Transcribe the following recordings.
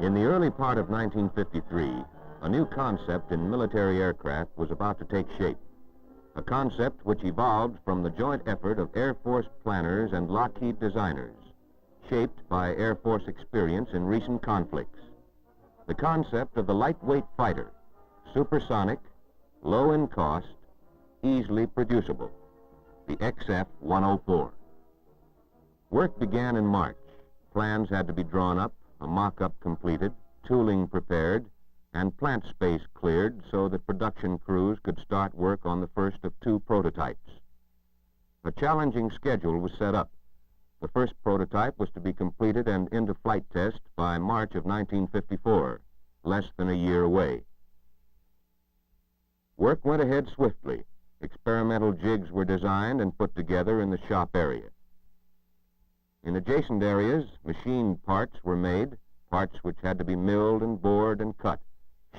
In the early part of 1953, a new concept in military aircraft was about to take shape, a concept which evolved from the joint effort of Air Force planners and Lockheed designers, shaped by Air Force experience in recent conflicts. The concept of the lightweight fighter, supersonic, low in cost, easily producible, the XF-104. Work began in March. Plans had to be drawn up, a mock-up completed, tooling prepared, and plant space cleared so that production crews could start work on the first of two prototypes. A challenging schedule was set up. The first prototype was to be completed and into flight test by March of 1954, less than a year away. Work went ahead swiftly. Experimental jigs were designed and put together in the shop area. In adjacent areas, machined parts were made, parts which had to be milled and bored and cut,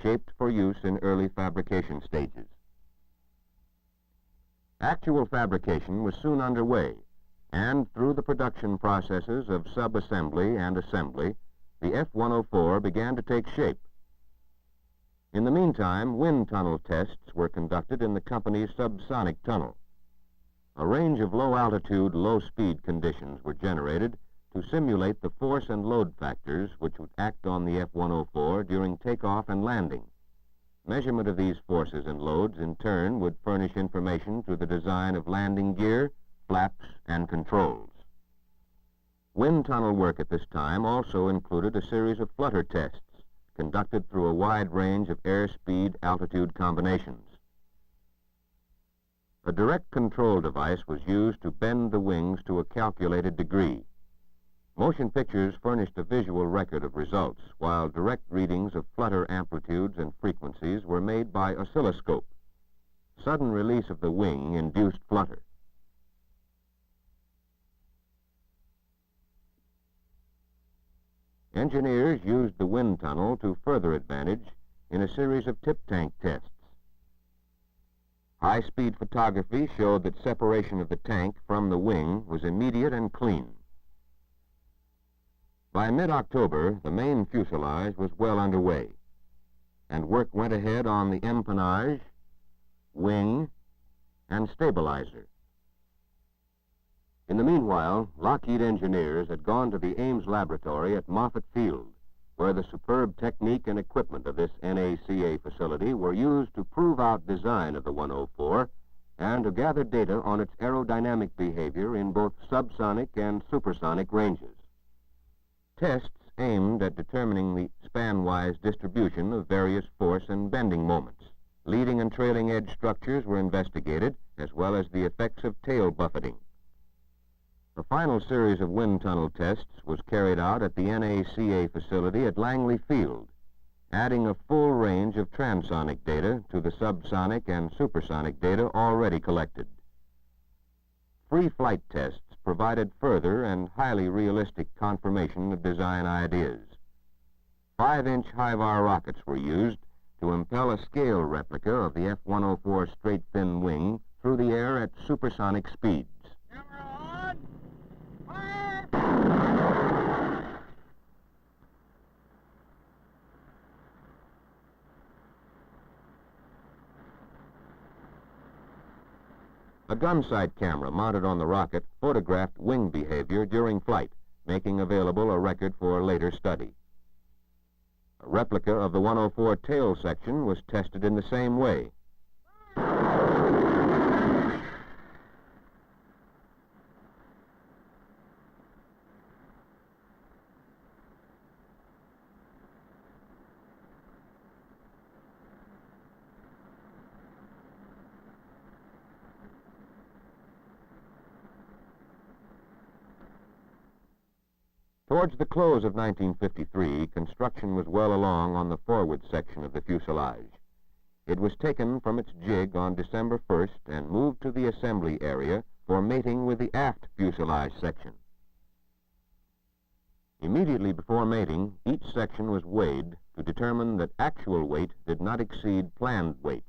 shaped for use in early fabrication stages. Actual fabrication was soon underway, and through the production processes of sub-assembly and assembly, the F-104 began to take shape. In the meantime, wind tunnel tests were conducted in the company's subsonic tunnel. A range of low-altitude, low-speed conditions were generated to simulate the force and load factors which would act on the F-104 during takeoff and landing. Measurement of these forces and loads, in turn, would furnish information to the design of landing gear, flaps, and controls. Wind tunnel work at this time also included a series of flutter tests conducted through a wide range of airspeed altitude combinations. A direct control device was used to bend the wings to a calculated degree. Motion pictures furnished a visual record of results, while direct readings of flutter amplitudes and frequencies were made by oscilloscope. Sudden release of the wing induced flutter. Engineers used the wind tunnel to further advantage in a series of tip tank tests. High-speed photography showed that separation of the tank from the wing was immediate and clean. By mid-October, the main fuselage was well underway, and work went ahead on the empennage, wing, and stabilizer. In the meanwhile, Lockheed engineers had gone to the Ames laboratory at Moffett Field, where the superb technique and equipment of this NACA facility were used to prove out design of the 104 and to gather data on its aerodynamic behavior in both subsonic and supersonic ranges. Tests aimed at determining the span-wise distribution of various force and bending moments. Leading and trailing edge structures were investigated, as well as the effects of tail buffeting. The final series of wind tunnel tests was carried out at the NACA facility at Langley Field, adding a full range of transonic data to the subsonic and supersonic data already collected. Free flight tests provided further and highly realistic confirmation of design ideas. 5-inch high-var rockets were used to impel a scale replica of the F-104 straight-fin wing through the air at supersonic speeds. A gun sight camera mounted on the rocket photographed wing behavior during flight, making available a record for later study. A replica of the 104 tail section was tested in the same way. Towards the close of 1953, construction was well along on the forward section of the fuselage. It was taken from its jig on December 1st and moved to the assembly area for mating with the aft fuselage section. Immediately before mating, each section was weighed to determine that actual weight did not exceed planned weight.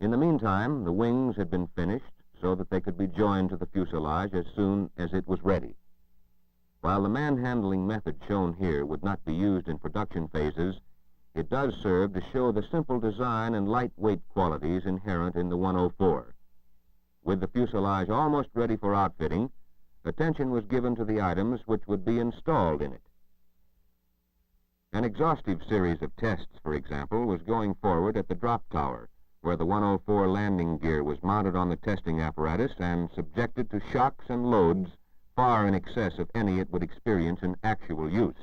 In the meantime, the wings had been finished so that they could be joined to the fuselage as soon as it was ready. While the manhandling method shown here would not be used in production phases, it does serve to show the simple design and lightweight qualities inherent in the 104. With the fuselage almost ready for outfitting, attention was given to the items which would be installed in it. An exhaustive series of tests, for example, was going forward at the drop tower, where the 104 landing gear was mounted on the testing apparatus and subjected to shocks and loads far in excess of any it would experience in actual use.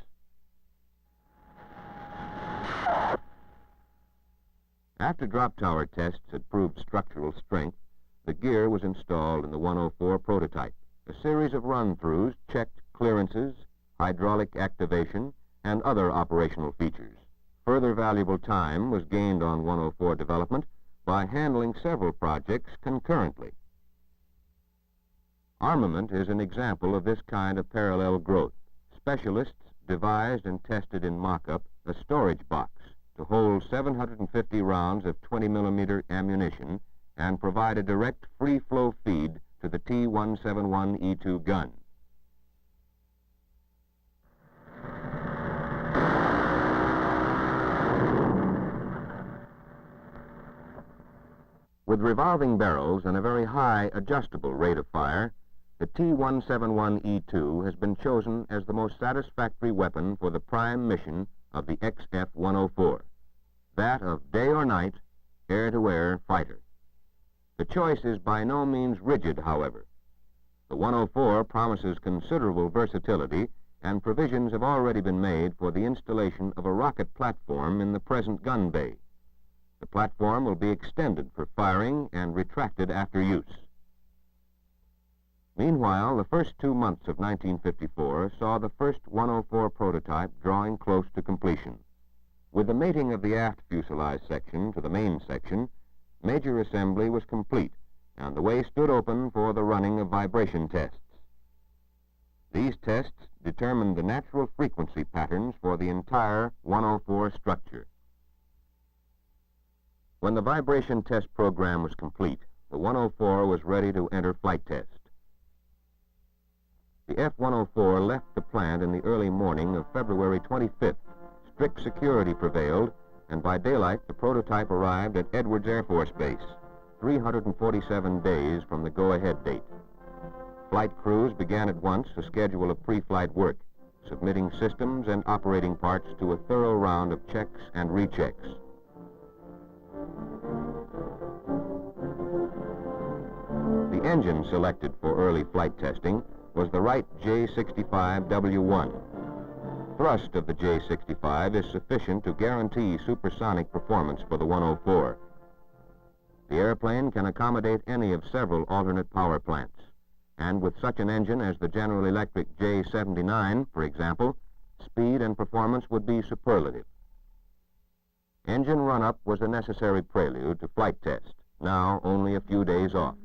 After drop tower tests had proved structural strength, the gear was installed in the 104 prototype. A series of run-throughs checked clearances, hydraulic activation, and other operational features. Further valuable time was gained on 104 development by handling several projects concurrently. Armament is an example of this kind of parallel growth. Specialists devised and tested in mock-up a storage box to hold 750 rounds of 20mm ammunition and provide a direct free-flow feed to the T-171E2 gun. With revolving barrels and a very high adjustable rate of fire, the T-171E2 has been chosen as the most satisfactory weapon for the prime mission of the XF-104, that of day or night, air-to-air fighter. The choice is by no means rigid, however. The 104 promises considerable versatility, and provisions have already been made for the installation of a rocket platform in the present gun bay. The platform will be extended for firing and retracted after use. Meanwhile, the first 2 months of 1954 saw the first 104 prototype drawing close to completion. With the mating of the aft fuselage section to the main section, major assembly was complete, and the way stood open for the running of vibration tests. These tests determined the natural frequency patterns for the entire 104 structure. When the vibration test program was complete, the 104 was ready to enter flight test. The F-104 left the plant in the early morning of February 25th. Strict security prevailed, and by daylight the prototype arrived at Edwards Air Force Base, 347 days from the go-ahead date. Flight crews began at once a schedule of pre-flight work, submitting systems and operating parts to a thorough round of checks and rechecks. The engine selected for early flight testing was the Wright J65W1. Thrust of the J65 is sufficient to guarantee supersonic performance for the 104. The airplane can accommodate any of several alternate power plants, and with such an engine as the General Electric J79, for example, speed and performance would be superlative. Engine run-up was a necessary prelude to flight test, now only a few days off.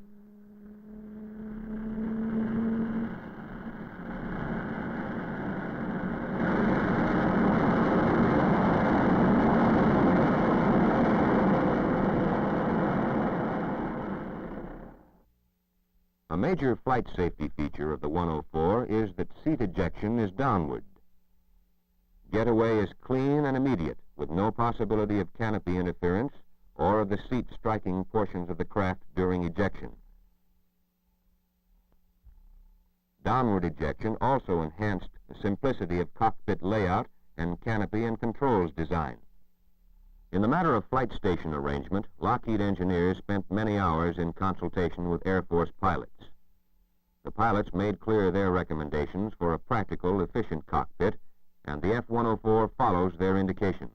A major flight safety feature of the 104 is that seat ejection is downward. Getaway is clean and immediate, with no possibility of canopy interference or of the seat striking portions of the craft during ejection. Downward ejection also enhanced the simplicity of cockpit layout and canopy and controls design. In the matter of flight station arrangement, Lockheed engineers spent many hours in consultation with Air Force pilots. The pilots made clear their recommendations for a practical, efficient cockpit, and the F-104 follows their indications.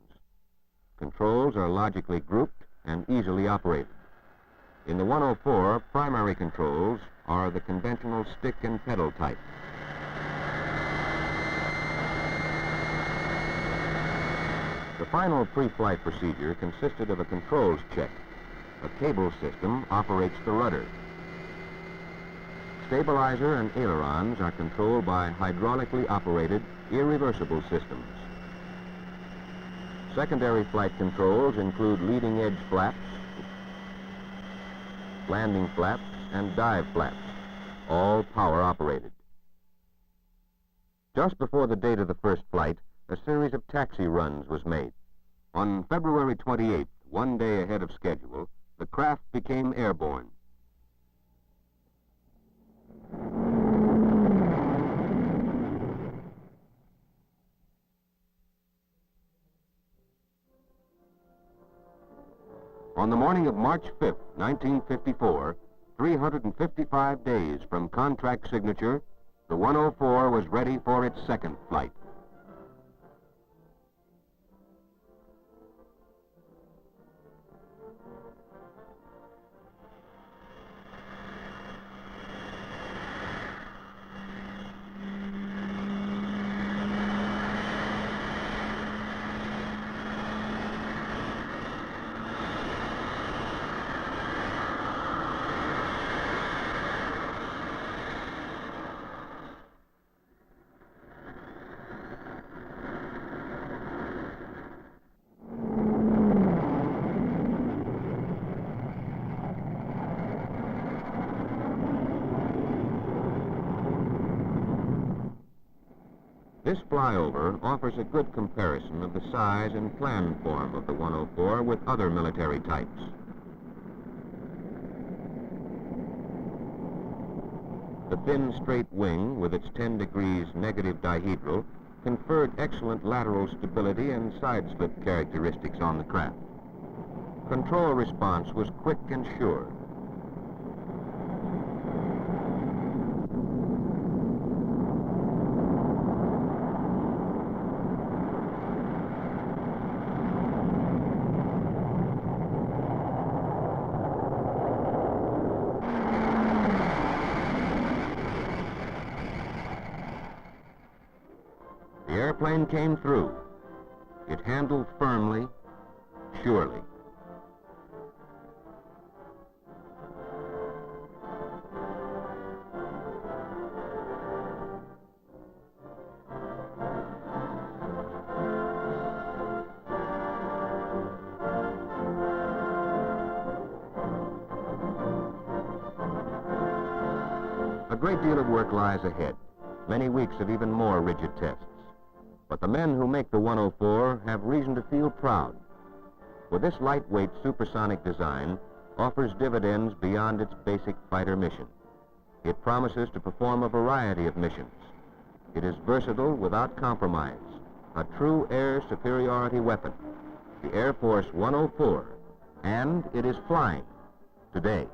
Controls are logically grouped and easily operated. In the 104, primary controls are the conventional stick and pedal type. The final pre-flight procedure consisted of a controls check. A cable system operates the rudder. Stabilizer and ailerons are controlled by hydraulically operated, irreversible systems. Secondary flight controls include leading edge flaps, landing flaps, and dive flaps, all power operated. Just before the date of the first flight, a series of taxi runs was made. On February 28th, one day ahead of schedule, the craft became airborne. On the morning of March 5th, 1954, 355 days from contract signature, the 104 was ready for its second flight. This flyover offers a good comparison of the size and plan form of the 104 with other military types. The thin, straight wing, with its 10 degrees negative dihedral, conferred excellent lateral stability and side-slip characteristics on the craft. Control response was quick and sure. The airplane came through. It handled firmly, surely. A great deal of work lies ahead, many weeks of even more rigid tests. But the men who make the 104 have reason to feel proud. For this lightweight supersonic design offers dividends beyond its basic fighter mission. It promises to perform a variety of missions. It is versatile without compromise, a true air superiority weapon, the Air Force 104, and it is flying today.